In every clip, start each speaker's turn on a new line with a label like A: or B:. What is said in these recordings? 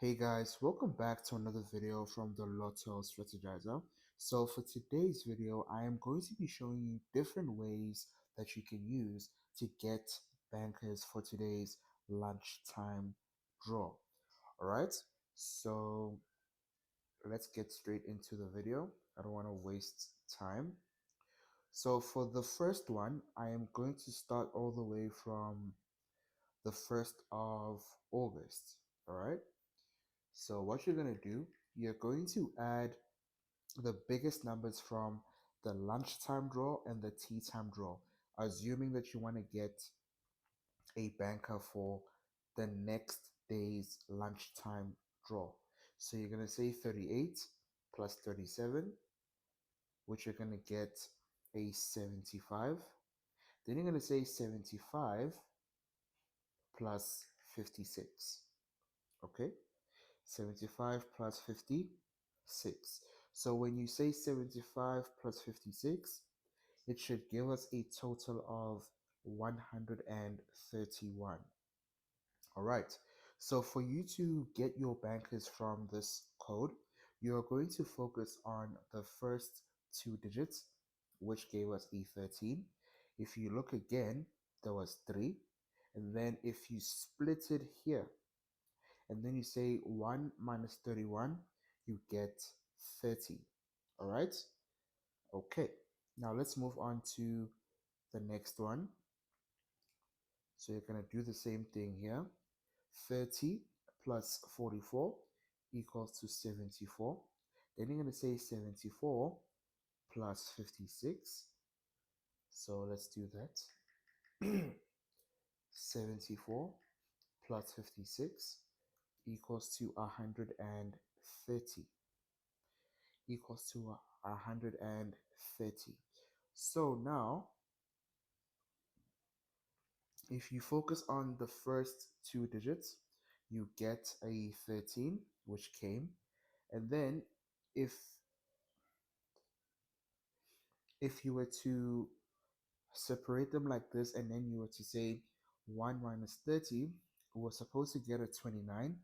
A: Hey guys, welcome back to another video from the Lotto Strategizer. So for today's video, I am going to be showing you different ways that you can use to get bankers for today's lunchtime draw. Alright, so let's get straight into the video. I don't want to waste time. So for the first one, I am going to start all the way from the 1st of August. Alright. So what you're going to do, you're going to add the biggest numbers from the lunchtime draw and the tea time draw, assuming that you want to get a banker for the next day's lunchtime draw. So you're going to say 38 plus 37, which you're going to get a 75. Then you're going to say 75 plus 56. Okay? 75 plus 56. So when you say 75 plus 56, it should give us a total of 131. All right. So for you to get your bankers from this code, you're going to focus on the first two digits, which gave us a 13. If you look again, there was 3. And then if you split it here, and then you say 1 minus 31, you get 30. All right. Okay. Now let's move on to the next one. So you're going to do the same thing here. 30 plus 44 equals to 74. Then you're going to say 74 plus 56. So let's do that. 74 plus 56 equals to 130. Equals to 130. So now, if you focus on the first two digits, you get a 13, which came. And then if you were to separate them like this, and then you were to say 1 minus 30, we were supposed to get a 29,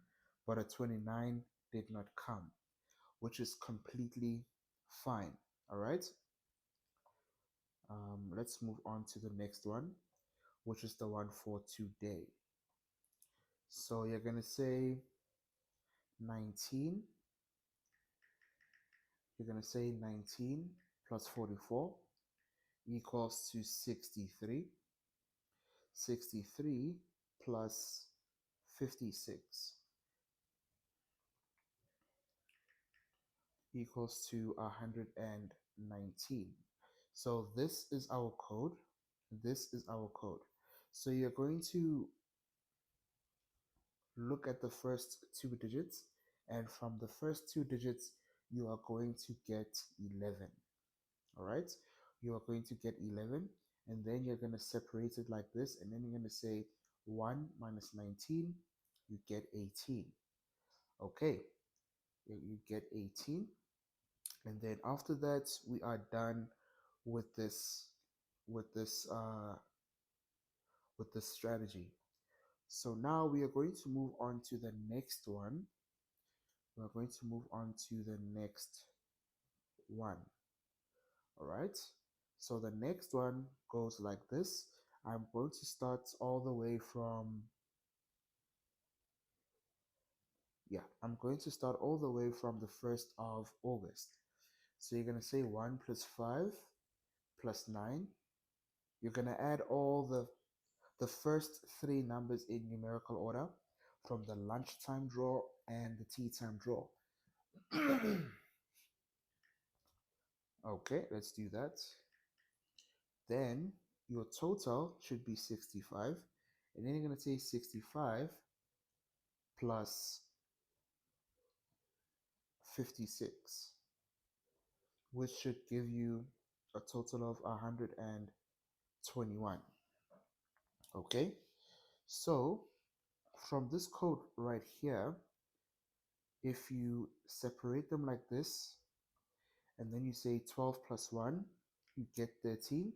A: but a 29 did not come, which is completely fine. All right. Let's move on to the next one, which is the one for today. So you're going to say 19. You're going to say 19 plus 44 equals to 63. 63 plus 56 equals to 119. So this is our code. This is our code. So you're going to look at the first two digits, and from the first two digits, you are going to get 11. All right. You are going to get 11, and then you're going to separate it like this, and then you're going to say 1 minus 19, you get 18. Okay. You get 18. And then after that, we are done with this with this uh with this strategy. So now we are going to move on to the next one. We're going to move on to the next one. All right. So the next one goes like this. I'm going to start all the way from, I'm going to start all the way from the 1st of August. So you're going to say 1 plus 5 plus 9. You're going to add all the first three numbers in numerical order from the lunchtime draw and the tea time draw. Okay, let's do that. Then your total should be 65. And then you're going to say 65 plus 56, which should give you a total of 121. Okay, so from this code right here, if you separate them like this, and then you say 12 plus 1, you get 13.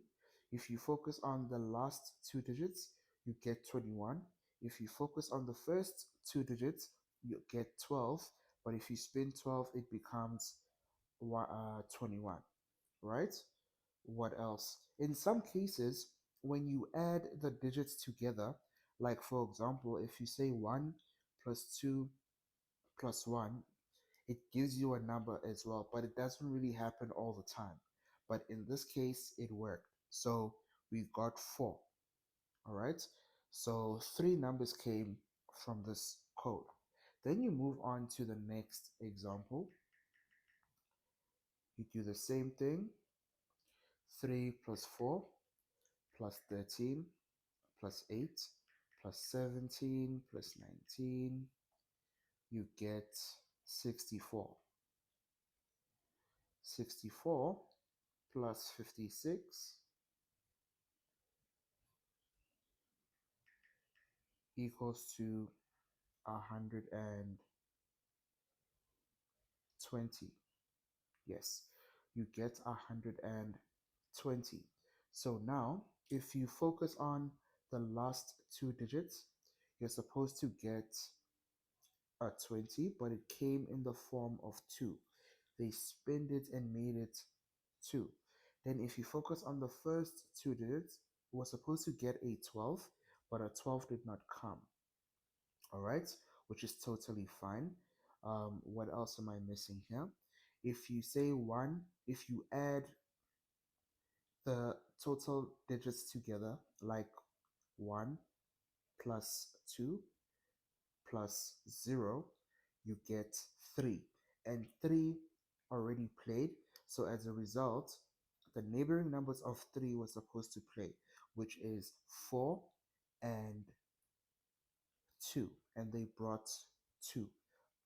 A: If you focus on the last two digits, you get 21. If you focus on the first two digits, you get 12, but if you spin 12, it becomes 21, right? What else? In some cases, when you add the digits together, like for example, if you say 1 plus 2 plus 1, it gives you a number as well, but it doesn't really happen all the time. But in this case, it worked. So we got 4. All right. So three numbers came from this code. Then you move on to the next example. You do the same thing. 3 plus 4 plus 13 plus 8 plus 17 plus 19. You get 64. 64 plus 56 equals to 120. Yes, you get 120. So now, if you focus on the last two digits, you're supposed to get a 20, but it came in the form of 2. They spinned it and made it 2. Then if you focus on the first two digits, we were supposed to get a 12, but a 12 did not come. All right, which is totally fine. What else am I missing here? If you say 1, if you add the total digits together, like 1 plus 2 plus 0, you get 3. And 3 already played. So as a result, the neighboring numbers of 3 were supposed to play, which is 4 and 2. And they brought 2.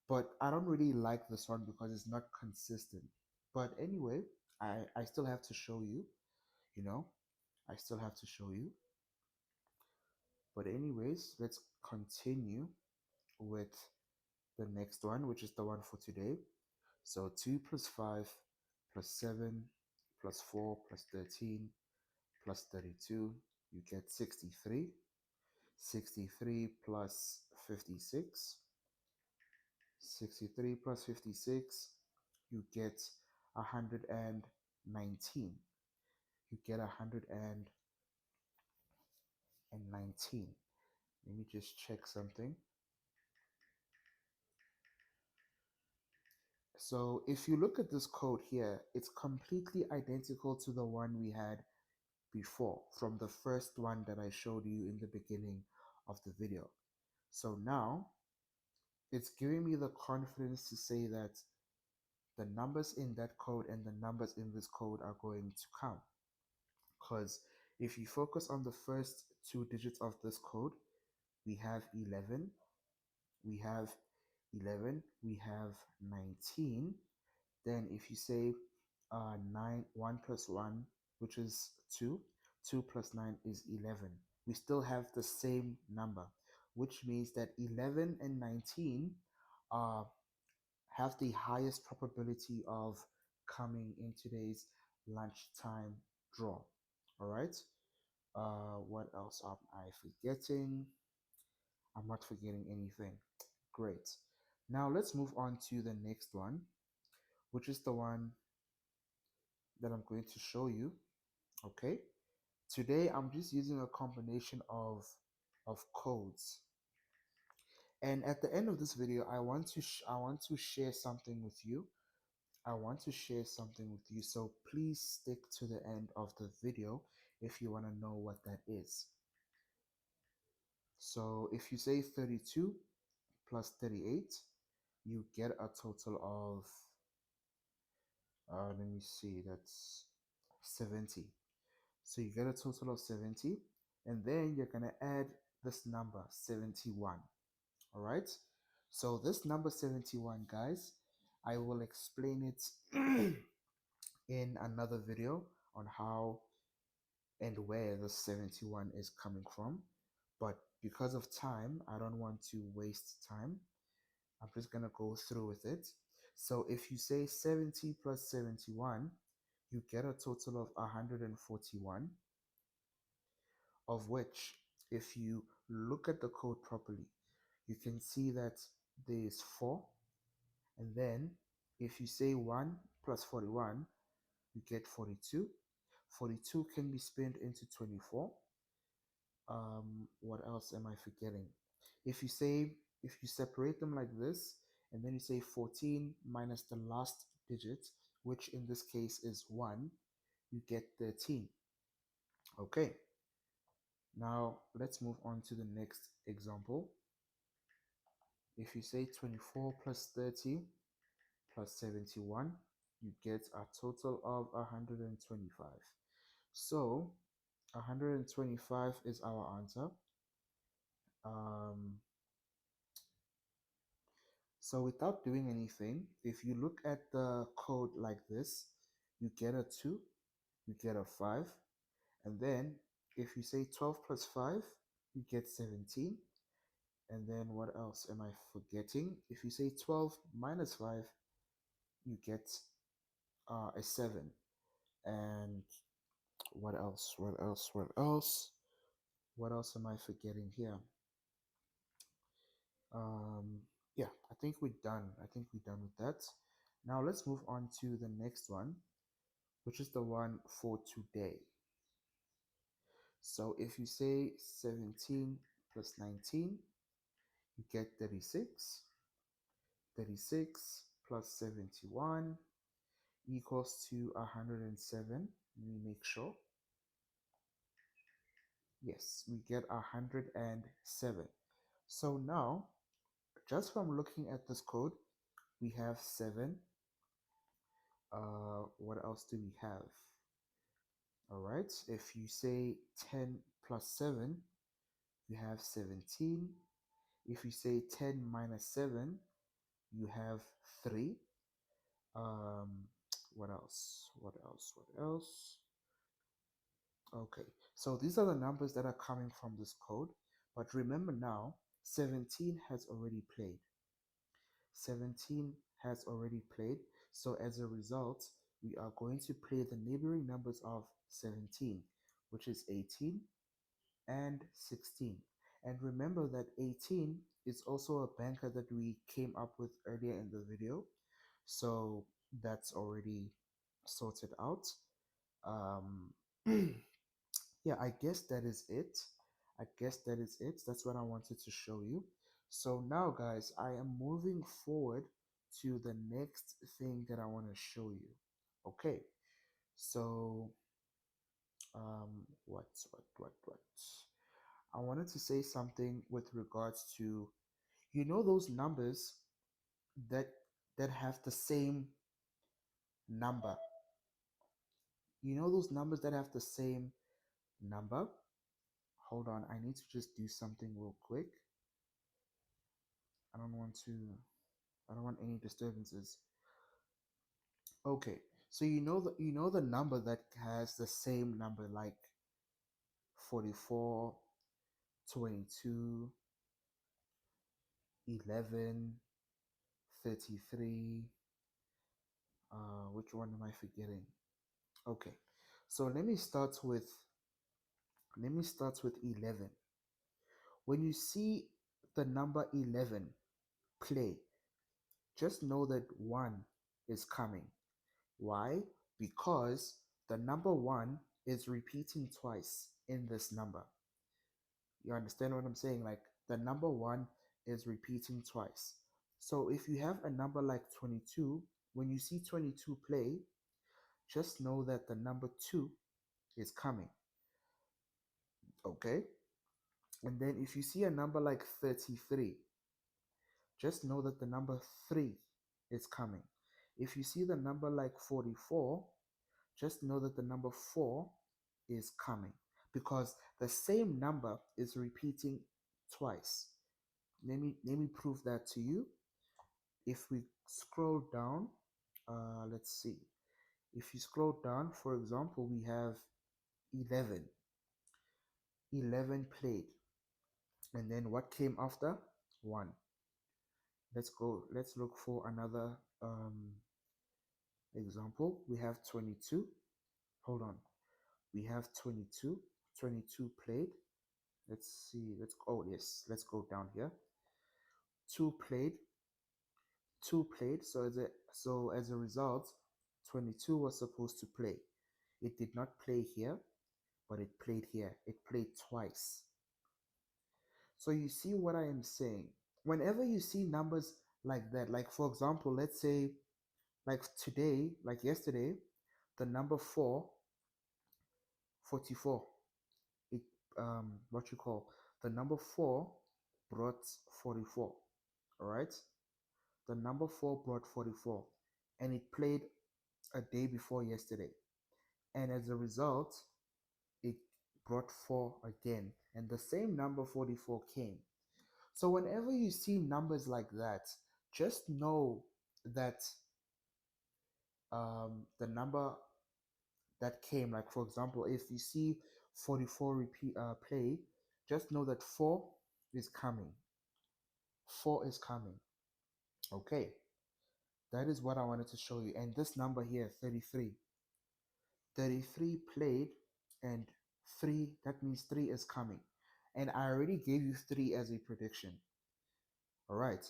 A: But I don't really like this one because it's not consistent. But anyway, I still have to show you, you know, I still have to show you. But anyways, let's continue with the next one, which is the one for today. So 2 plus 5 plus 7 plus 4 plus 13 plus 32, you get 63. 63 plus 56. 63 plus 56, you get 119. You get 119. Let me just check something. So if you look at this code here, it's completely identical to the one we had before from the first one that I showed you in the beginning of the video. So now it's giving me the confidence to say that the numbers in that code and the numbers in this code are going to count. Because if you focus on the first two digits of this code, we have 11, we have 11, we have 19. Then if you say 1 plus 1, which is 2, 2 plus 9 is 11. We still have the same number, which means that 11 and 19 uh, have the highest probability of coming in today's lunchtime draw. All right. What else am I forgetting? I'm not forgetting anything. Great. Now let's move on to the next one, which is the one that I'm going to show you. Okay. Today I'm just using a combination of codes. And at the end of this video, I want to share something with you. I want to share something with you. So please stick to the end of the video if you want to know what that is. So if you say 32 plus 38, you get a total of, let me see, that's 70. So you get a total of 70, and then you're going to add this number 71. All right. So this number 71, guys, I will explain it in another video on how and where the 71 is coming from. But because of time, I don't want to waste time. I'm just going to go through with it. So if you say 70 plus 71, you get a total of 141, of which, if you look at the code properly, you can see that there is 4. And then if you say 1 plus 41, you get 42. 42 can be split into 24. What else am I forgetting? If you say, if you separate them like this, and then you say 14 minus the last digit, which in this case is 1, you get 13. Okay, now let's move on to the next example. If you say 24 plus 30 plus 71, you get a total of 125. So 125 is our answer. Um, so without doing anything, if you look at the code like this, you get a 2, you get a 5, and then if you say 12 plus 5, you get 17. And then what else am I forgetting? If you say 12 minus 5, you get a 7. And what else? What else? What else? What else am I forgetting here? Um, yeah, I think we're done. I think we're done with that. Now let's move on to the next one, which is the one for today. So if you say 17 plus 19, you get 36. 36 plus 71 equals to 107. Let me make sure. Yes, we get 107. So now, just from looking at this code, we have 7. What else do we have? All right, if you say 10 plus 7, you have 17. If you say 10 minus 7, you have 3. What else? What else? What else? Okay, so these are the numbers that are coming from this code. But remember now, 17 has already played. 17 has already played. So as a result, we are going to play the neighboring numbers of 17, which is 18 and 16. And remember that 18 is also a banker that we came up with earlier in the video. So that's already sorted out. Um, yeah, I guess that is it. I guess that is it. That's what I wanted to show you. So now, guys, I am moving forward to the next thing that I want to show you. Okay, so what? I wanted to say something with regards to, you know, those numbers that have the same number. You know those numbers that have the same number? Hold on, I need to just do something real quick. I don't want to, I don't want any disturbances. Okay, so you know the number that has the same number, like 44, 22, 11, 33. Which one am I forgetting? Okay, so let me start with 11. When you see the number 11 play, just know that 1 is coming. Why? Because the number 1 is repeating twice in this number. You understand what I'm saying? Like the number 1 is repeating twice. So if you have a number like 22, when you see 22 play, just know that the number 2 is coming. Okay? And then if you see a number like 33, just know that the number 3 is coming. If you see the number like 44, just know that the number 4 is coming, because the same number is repeating twice. Let me prove that to you. If we scroll down, let's see. If you scroll down, for example, we have 11. 11 played. And then what came after? 1. Let's look for another example. We have 22. Hold on. We have 22. 22 played. Let's see. Oh, yes. Let's go down here. 2 played. 2 played, so as a result, 22 was supposed to play. It did not play here, but it played here. It played twice. So you see what I am saying? Whenever you see numbers like that, like for example, let's say like today, like yesterday, the number 44, it what you call the number 4 brought 44. All right? The number 4 brought 44 and it played a day before yesterday. And as a result, it brought 4 again and the same number 44 came. So whenever you see numbers like that, just know that the number that came, like for example, if you see 44 repeat play, just know that 4 is coming. 4 is coming. Okay, that is what I wanted to show you. And this number here, 33. 33 played and 3, that means 3 is coming. And I already gave you 3 as a prediction. All right.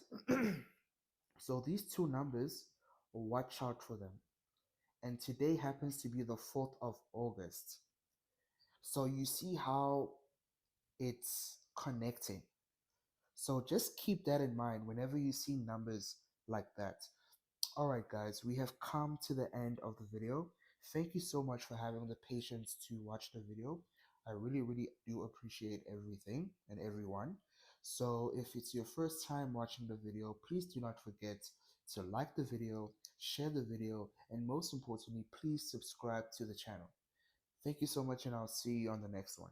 A: So these two numbers, watch out for them. And today happens to be the 4th of August. So you see how it's connecting. So just keep that in mind whenever you see numbers like that. All right, guys, we have come to the end of the video. Thank you so much for having the patience to watch the video. I really, really do appreciate everything and everyone. So if it's your first time watching the video, please do not forget to like the video, share the video, and most importantly, please subscribe to the channel. Thank you so much, and I'll see you on the next one.